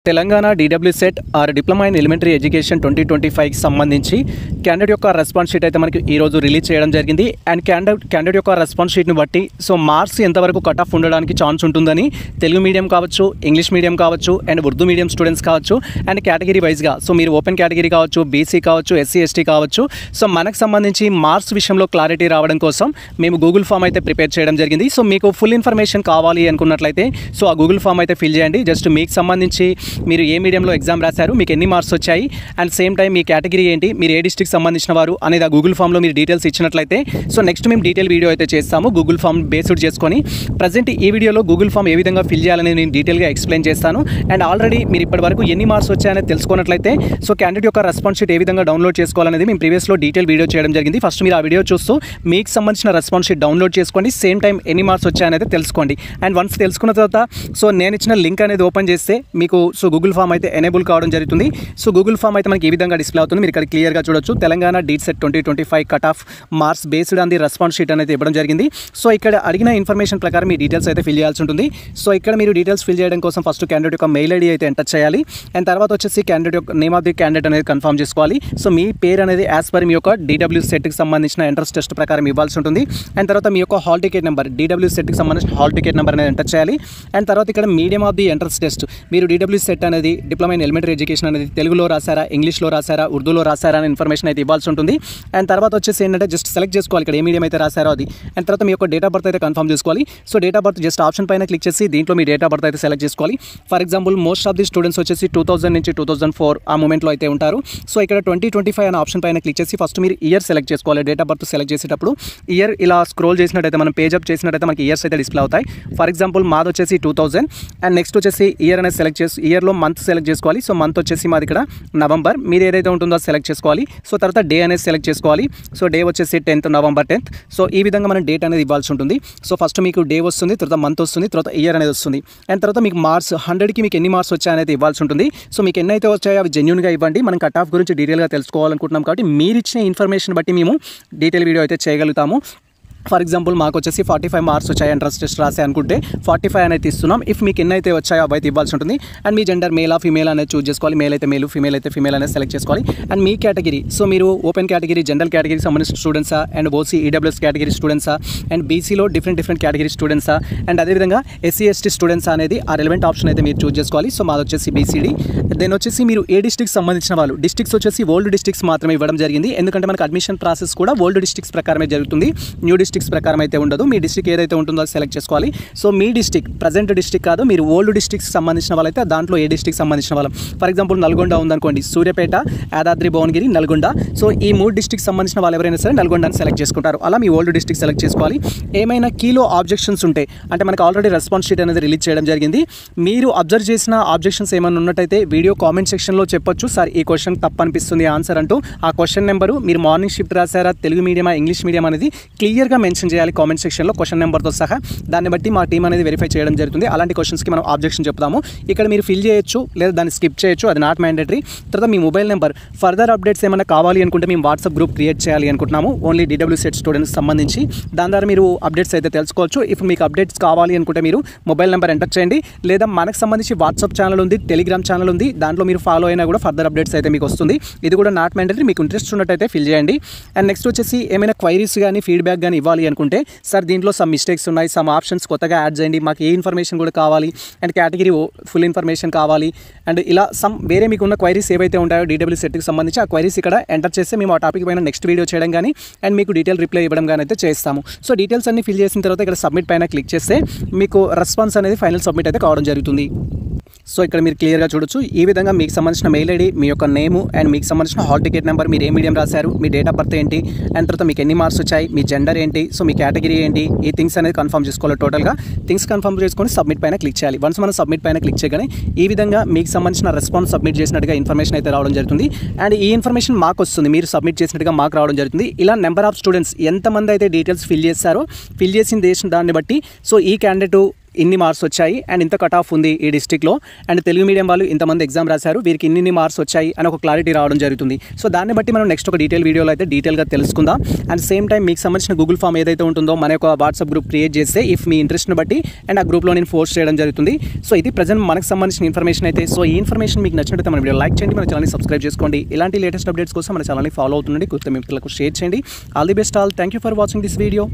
Telangana DW set or diploma in elementary education 2025కి సంబంధించి candidate యొక్క రెస్పాన్స్ షీట్ అయితే మనకి ఈరోజు రిలీజ్ చేయడం జరిగింది. అండ్ క్యాండిడేట్ యొక్క రెస్పాన్స్ షీట్ని బట్టి మార్క్స్ ఎంతవరకు కట్ ఆఫ్ ఉండడానికి ఛాన్స్ ఉంటుందని తెలుగు మీడియం కావచ్చు, ఇంగ్లీష్ మీడియం కావచ్చు, అండ్ ఉర్దూ మీడియం స్టూడెంట్స్ కావచ్చు, అండ్ కేటగిరీ వైజ్గా మీరు ఓపెన్ కేటగిరీ కావచ్చు, బీసీ కావచ్చు, SC ST కావచ్చు. మనకు సంబంధించి మార్క్స్ విషయంలో క్లారిటీ రావడం కోసం మేము గూగుల్ ఫామ్ అయితే ప్రిపేర్ చేయడం జరిగింది. మీకు ఫుల్ ఇన్ఫర్మేషన్ కావాలి అనుకున్నట్లయితే ఆ గూగుల్ ఫామ్ అయితే ఫిల్ చేయండి. జస్ట్ మీకు సంబంధించి మీరు ఏ మీడియంలో ఎగ్జామ్ రాశారు, మీకు ఎన్ని మార్క్స్ వచ్చాయి, and same time me category ఏంటి, మీరు ఏ డిస్ట్రిక్ట్ సంబంధించిన వారు అనేది ఆ గూగుల్ ఫామ్లో మీరు డీటెయిల్స్ ఇచ్చినట్లయితే నెక్స్ట్ మేము డీటెయిల్ వీడియో అయితే చేస్తాము గూగుల్ ఫామ్ బేస్డ్ చేసుకొని. ప్రజెంట్ ఈ వీడియోలో గూగుల్ ఫామ్ ఏ విధంగా ఫిల్ చేయాలని నేను డీటెయిల్గా ఎక్స్ప్లెయిన్ చేస్తాను. అండ్ ఆల్రెడీ మీరు ఇప్పటివరకు ఎన్ని మార్క్స్ వచ్చాయనేది తెలుసుకున్నట్లయితే క్యాండిడేట్ యొక్క రెస్పాన్స్ షీట్ ఏ విధంగా డౌన్లోడ్ చేసుకోవాలనేది మేము ప్రీవియస్లో డీటెయిల్ వీడియో చేయడం జరిగింది. ఫస్ట్ మీరు ఆ వీడియో చూస్తూ మీకు సంబంధించిన రెస్పాన్స్ షీట్ డౌన్లోడ్ చేసుకోండి. సేమ్ టైం ఎన్ని మార్క్స్ వచ్చాయనేది తెలుసుకోండి. అండ్ వన్స్ తెలుసుకున్న తర్వాత నేను ఇచ్చిన లింక్ అనేది ఓపెన్ చేస్తే మీకు గూగుల్ ఫామ్ అయితే ఎనేబుల్ కావడం జరుగుతుంది. గూగుల్ ఫామ్ అయితే మనకి ఈ విధంగా డిస్ప్లే అవుతుంది. మీరు ఇక్కడ క్లియర్గా చూడొచ్చు. Telangana DET set 2025 cut off marks based on the response sheet అనేది ఇవ్వడం జరిగింది. ఇక్కడ అడిగిన ఇన్ఫర్మేషన్ ప్రకారం మీ డీటెయిల్స్ అయితే ఫిల్ చేయాల్సి ఉంటుంది. ఇక్కడ మీరు డీటెయిల్స్ ఫిల్ చేయడం కోసం ఫస్ట్ క్యాండిడేట్ యొక్క మెయిల్ ఐడి అయితే ఎంటర్ చేయాలి. అండ్ తర్వాత వచ్చేసి క్యాండిడేట్ యొక్క నేమ్ ఆఫ్ ది క్యాండిడేట్ అనేది కన్ఫర్మ్ చేసుకోవాలి. మీ పేరు అనేది యాజ్ పర్ మీ యొక్క DW సెట్కి సంబంధించిన ఎంట్రన్స్ టెస్ట్ ప్రకారం ఇవ్వాల్సి ఉంటుంది. అండ్ తర్వాత మీ యొక్క హాల్ టికెట్ నెంబర్, DW సెట్కి సంబంధించిన హాల్ టికెట్ నెంబర్ అనేది ఎంటర్ చేయాలి. అండ్ తర్వాత ఇక్కడ medium of the entrance test, మీరు DW సెట్ అనేది డిప్లొమా ఇన్ ఎలిమెంటరీ ఎడ్యుకేషన్ అనేది తెలుగులో రాసారా, ఇంగ్లీష్లో రాసారా, ఉర్దూలో రాసారా అనే ఇన్ఫర్మేషన్ అయితే ఇవ్వాల్సి ఉంటుంది. అండ్ తర్వాత వచ్చేసి ఏంటంటే జస్ట్ సెలెక్ట్ చేసుకోవాలి ఇక్కడ ఏ మీడియం అయితే రాసారో అది. అండ్ తర్వాత మీ యొక్క డేట్ ఆఫ్ బర్త్ అయితే కన్ఫర్మ్ చేసుకోవాలి. Date of birth just option పైన క్లిక్ చేసి దీంట్లో మీ డేట్ ఆఫ్ బర్త్ అయితే సెలెక్ట్ చేసుకోవాలి. For example most of the students వచ్చేసి 2000 నుంచి 2004 ఆ మూమెంట్లో అయితే ఉంటారు. ఇక్కడ 2025 అనే ఆప్షన్ పైన క్లిక్ చేసి ఫస్ట్ మీరు ఇయర్ సెలెక్ట్ చేసుకోవాలి. డేట్ ఆఫ్ బర్త్ సెలెక్ట్ చేసేటప్పుడు ఇయర్ ఇలా స్క్రోల్ చేసినట్టయితే మనం పేజ్ అప్ చేసినట్టయితే మనకి ఇయర్స్ అయితే డిస్ప్లే అవుతాయి. ఫర్ ఎగ్జాంపుల్ మాది వచ్చేసి 2000. అండ్ నెక్స్ట్ వచ్చేసి ఇయర్ అనేది సెలెక్ట్ చేసి ఇయర్లో మంత్ సెలెక్ట్ చేసుకోవాలి. మంత్ వచ్చేసి మాది ఇక్కడ నవంబర్, మీరు ఏదైతే ఉంటుందో సెలెక్ట్ చేసుకోవాలి. తర్వాత డే అనేది సెలెక్ట్ చేసుకోవాలి. డే వచ్చేసి 10th నవంబర్ 10th. ఈ విధంగా మనం డేట్ అనేది ఇవ్వాల్సి ఉంటుంది. ఫస్ట్ మీకు డే వస్తుంది, తర్వాత మంత్ వస్తుంది, తర్వాత ఇయర్ అనేది వస్తుంది. అండ్ తర్వాత మీకు మార్క్స్ 100కి మీకు ఎన్ని మార్క్స్ వచ్చాయనేది ఇవ్వాల్సి ఉంటుంది. మీకు ఎన్నైతే వచ్చాయో అవి జెన్యూన్గా ఇవ్వండి. మనం కట్ ఆఫ్ గురించి డీటెయిల్గా తెలుసుకోవాలనుకుంటున్నాం కాబట్టి మీరు ఇచ్చిన ఇన్ఫర్మేషన్ బట్టి మేము డీటెయిల్ వీడియో అయితే చేయగలుగుతాము. ఫర్ ఎగ్జాంపుల్ మాకు వచ్చేసి 45 మార్క్స్ వచ్చాయి ఎంట్రన్స్ టెస్ట్ రాసే అనుకుంటే 45 అనేది ఇస్తున్నాం. ఇఫ్ మీకు ఎన్నైతే వచ్చాయో అవి అయితే ఇవ్వాల్సి ఉంటుంది. అండ్ మీ జెండర్ మేలా ఫీమేల్ అనేది చూస్ చేసుకోవాలి. మేల్ అయితే మేలు, ఫీమేల్ అయితే ఫీమేల్ అనేది సెలెక్ట్ చేసుకోవాలి. అండ్ మీ కేటగిరీ, మీరు ఓపెన్ కేటగిరీ, జనరల్ కేటగిరీకి సంబంధించిన స్టూడెంట్సా, అండ్ OC EWS కేటగిరీ స్టూడెంట్సా, అండ్ బీసీలో డిఫరెంట్ కేటగిరీ స్టూడెంట్సా, అండ్ అదేవిధంగా SC ST స్టూడెంట్స్ అనేది ఆ రెలవెంట్ ఆప్షన్ అయితే మీరు చూస్ చేసుకోవాలి. మాది వచ్చేసి BCD. దెన్ వచ్చేసి మీరు ఏ డిస్ట్రిక్ట్ సంబంధించిన వాళ్ళు, డిస్ట్రిక్ట్స్ వచ్చేసి ఓల్డ్ డిస్ట్రిక్ట్స్ మాత్రమే ఇవ్వడం జరిగింది. ఎందుకంటే మనకు అడ్మిషన్ ప్రాసెస్ కూడా ఓల్డ్ డిస్ట్రిక్ట్స్ ప్రకారమే జరుగుతుంది, న్యూ డిస్ట్రిక్ట్స్ ప్రకారం అయితే ఉండదు. మీ డిస్ట్రిక్ట్ ఏదైతే ఉంటుందో అది సెలెక్ట్ చేసుకోవాలి. మీ డిస్ట్రిక్ట్ ప్రజెంట్ డిస్ట్రిక్ట్ కాదు, మీరు ఓల్డ్ డిస్ట్రిక్ట్స్ సంబంధించిన వాళ్ళైతే దాంట్లో ఏ డిస్ట్రిక్ట్ సంబంధించిన వాళ్ళం. ఫర్ ఎగ్జాంపుల్ నల్గొండ ఉందనుకోండి, సూర్యాపేట, యాదాద్రి భువనగిరి, నల్గొండ. ఈ 3 డిస్ట్రిక్ట్ సంబంధించిన వాళ్ళు ఎవరైనా సరే నల్గొండని సెలెక్ట్ చేసుకుంటారు. అలా మీ ఓల్డ్ డిస్ట్రిక్ట్ సెలెక్ట్ చేసుకోవాలి. ఏమైనా కీలో ఆబ్జెక్షన్స్ ఉంటే, అంటే మనకు ఆల్రెడీ రెస్పాన్స్ షీట్ అనేది రిలీజ్ చేయడం జరిగింది. మీరు అబ్జర్వ్ చేసిన ఆబ్జెక్షన్స్ ఏమైనా ఉన్నట్టయితే వీడియో కామెంట్ సెక్షన్లో చెప్పొచ్చు. సార్ ఈ క్వశ్చన్ తప్పు అనిపిస్తుంది ఆన్సర్ అంటూ. ఆ క్వశ్చన్ నెంబరు, మీరు మార్నింగ్ షిఫ్ట్ రాసారా, తెలుగు మీడియమా, ఇంగ్లీష్ మీడియం అనేది క్లియర్గా మెన్షన్ చేయాలి కామెంట్ సెక్షన్లో క్వశ్చన్ నెంబర్తో సహా. దాన్ని బట్టి మా టీం అనేది వెరిఫై చేయడం జరుగుతుంది. అలాంటి క్వశ్చన్స్కి మనం ఆబ్జెక్షన్ చెప్తాము. ఇక్కడ మీరు ఫిల్ చేయొచ్చు లేదా దాన్ని స్కిప్ చేయొచ్చు, అది నాట్ మ్యాండేటరీ. తర్వాత మీ మొబైల్ నెంబర్, ఫర్దర్ అప్డేట్స్ ఏమైనా కావాలి అనుకుంటే మేము వాట్సాప్ గ్రూప్ క్రియేట్ చేయాలి అనుకుంటున్నాము ఓన్లీ DW సెట్ స్టూడెంట్స్ సంబంధించి. దాని ద్వారా మీరు అప్డేట్స్ అయితే తెలుసుకోవచ్చు. ఇఫ్ మీకు అప్డేట్స్ కావాలి అనుకుంటే మీరు మొబైల్ నెంబర్ ఎంటర్ చేయండి, లేదా మనకు సంబంధించి వాట్సాప్ ఛానల్ ఉంది, టెలిగ్రామ్ ఛానల్ ఉంది, దాంట్లో మీరు ఫాలో అయినా కూడా ఫర్దర్ అప్డేట్స్ అయితే మీకు వస్తుంది. ఇది కూడా నాట్ మ్యాండేటరీ, మీకు ఇంట్రెస్ట్ ఉన్నట్టయితే ఫిల్ చేయండి. అండ్ నెక్స్ట్ వచ్చేసి ఏమైనా క్వైరీస్ కానీ ఫీడ్బ్యాక్ కానీ ఇవ్వాలి అనుకుంటే, సార్ దీంట్లో సమ్ మిస్టేక్స్ ఉన్నాయి, సమ్ ఆప్షన్స్ కొత్తగా యాడ్ చేయండి, మాకు ఏ ఇన్ఫర్మేషన్ కూడా కావాలి, అండ్ కేటగిరీ ఫుల్ ఇన్ఫర్మేషన్ కావాలి, అండ్ ఇలా సమ్ వేరే మీకు ఉన్న క్వైరీస్ ఏవైతే ఉంటాయో DW సెట్కి సంబంధించి ఆ క్వైరీస్ ఇక్కడ ఎంటర్ చేస్తే మేము ఆ టాపిక్ పైన నెక్స్ట్ వీడియో చేయడం కానీ అండ్ మీకు డీటెయిల్ రిప్లై ఇవ్వడం కానీ అయితే చేస్తాము. డీటెయిల్స్ అన్ని ఫిల్ చేసిన తర్వాత ఇక్కడ సబ్మిట్ పైన క్లిక్ చేస్తే మీకు రెస్పాన్స్ అనేది ఫైనల్ సబ్మిట్ అయితే కావడం జరుగుతుంది. ఇక్కడ మీరు క్లియర్గా చూడొచ్చు. ఈ విధంగా మీకు సంబంధించిన మెయిల్ ఐడి, మీ యొక్క నేము, అండ్ మీకు సంబంధించిన హాల్ టికెట్ నెంబర్, మీరు ఏ మీడియం రాశారు, మీ డేట్ ఆఫ్ బర్త్ ఏంటి, అండ్ తర్వాత మీకు ఎన్ని మార్క్స్ వచ్చాయి, మీ జెండర్ ఏంటి, మీ కేటగిరీ ఏంటి, ఈ థింగ్స్ అనేది కన్ఫర్మ్ చేసుకోవాలి. టోటల్గా థింగ్స్ కన్ఫర్మ్ చేసుకొని సబ్మిట్ పైన క్లిక్ చేయాలి. వన్స్ మనం సబ్మిట్ పైన క్లిక్ చేయగానే ఈ విధంగా మీకు సంబంధించిన రెస్పాన్స్ సబ్మిట్ చేసినట్టుగా ఇన్ఫర్మేషన్ అయితే రావడం జరుగుతుంది. అండ్ ఈ ఇన్ఫర్మేషన్ మాకు వస్తుంది, మీరు సబ్మిట్ చేసినట్టుగా మాకు రావడం జరుగుతుంది. ఇలా నెంబర్ ఆఫ్ స్టూడెంట్స్ ఎంతమంది అయితే డీటెయిల్స్ ఫిల్ చేశారో, ఫిల్ చేసిన దాన్ని బట్టి ఈ క్యాండిడేట్ ఇన్ని మార్క్స్ వచ్చాయి అండ్ ఇంత కట్ ఆఫ్ ఉంది ఈ డిస్ట్రిక్ట్లో, అండ్ తెలుగు మీడియం వాళ్ళు ఇంతమంది ఎగ్జామ్ రాశారు, వీరికి ఇన్ని మార్క్స్ వచ్చాయి అని ఒక క్లారిటీ రావడం జరుగుతుంది. సో దాన్ని బట్టి మనం నెక్స్ట్ ఒక వీడియోలో అయితే డీటెయిల్గా తెలుసుకుందాం. అండ్ సేమ్ టైం మీకు సంబంధించిన గూగుల్ ఫామ్ ఏదైతే ఉంటుందో మన యొక్క వాట్సాప్ గ్రూప్ క్రియేట్ చేస్తే ఇఫ్ మీ ఇంట్రెస్ట్ని బట్టి అండ్ ఆ గ్రూప్లో నేను పోస్ట్ చేయడం జరుగుతుంది. సో ఇది ప్రజెంట్ మనకు సంబంధించిన ఇన్ఫర్మేషన్ అయితే. సో ఈ ఇన్ఫర్మేషన్ మీకు నచ్చినట్లయితే మన వీడియో లైక్ చేయండి, మన ఛానల్ని సబ్స్క్రైబ్ చేసుకోండి. ఇలాంటి లేటెస్ట్ అప్డేట్స్ కోసం మన ఛానల్ని ఫాలో అవుతుండండి, కొత్త మిత్రులకు షేర్ చేయండి. All the best all, thank you for watching this video.